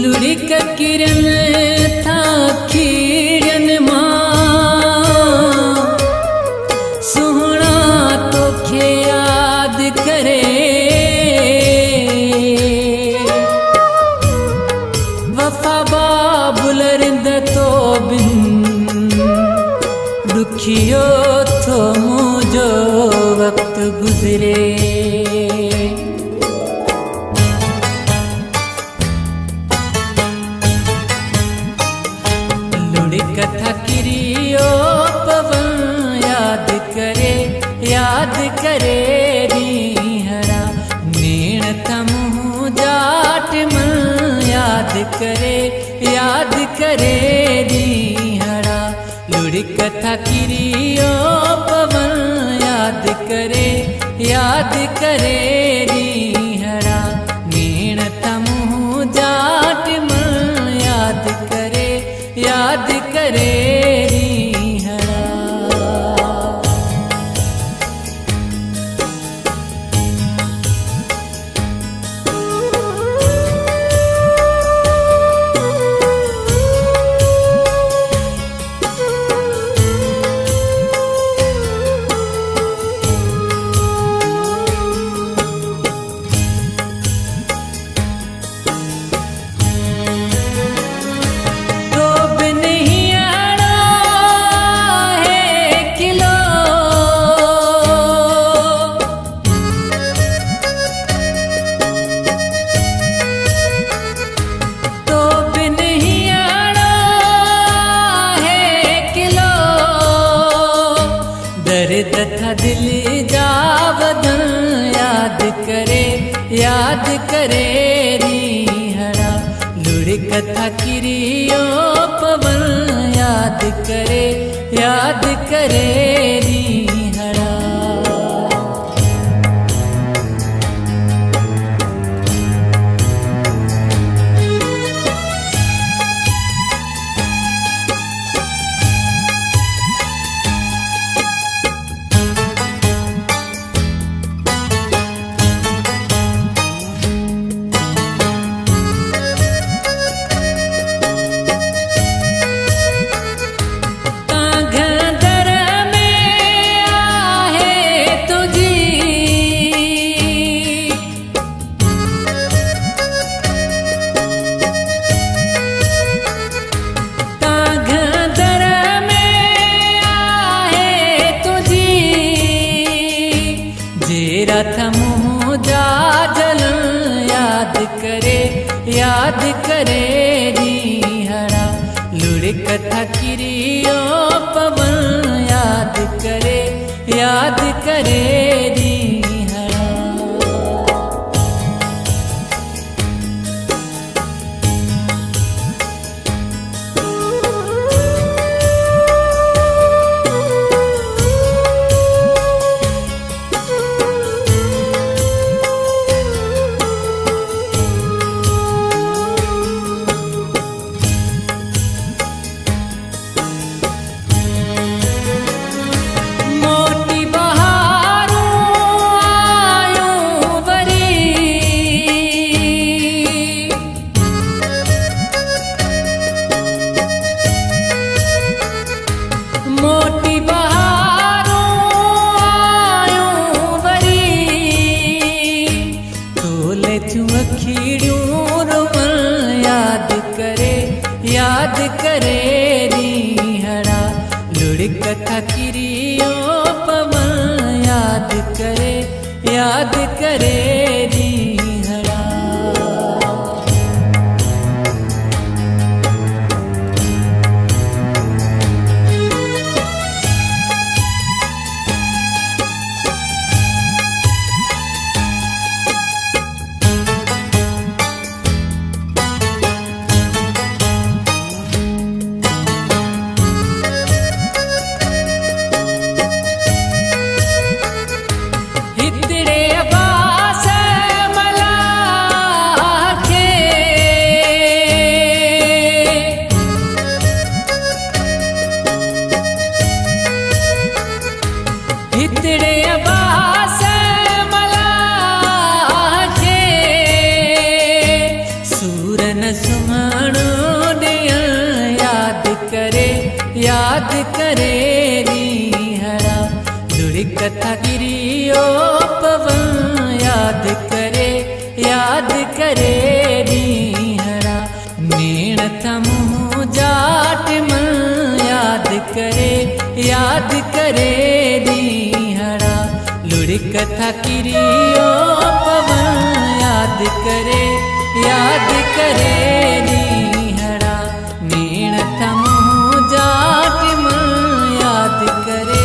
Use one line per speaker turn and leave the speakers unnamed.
लुढ़िक किरण था खीड़न मां सुहना तोखे याद करे वफा बाबुलरिंद तो बिन दुखियो थो मुझो वक्त गुजरे कथा किरियो पवन याद करे रीहरा नीण थमू जाट मन याद करे रीहरा लुड़ी कथा किरियो पवन याद करे रीहरा नीण थमू जाट मन याद करे रीहरा दर्द था दिल जावदन याद करे रीहरा लुड़ी कथा किरियो पवन याद करे रीहरा थमू जा जलन याद करे रीहरा लुड़ी कथा किरियो पवन याद करे रीहरा याद करे रीहरा लुड़ी कथा किरियो पवन याद करे रीहरा हितड़े बास सुहाणो ॾिया याद करे रीहड़ा जुड़ी कथा गिरियो पवन याद करे रीहड़ा नीण थमू जाट मन याद करे रीहड़ा लुड़ी कथा गिरियो पवन याद करे रीहड़ा नीण थमू जाट मन याद करे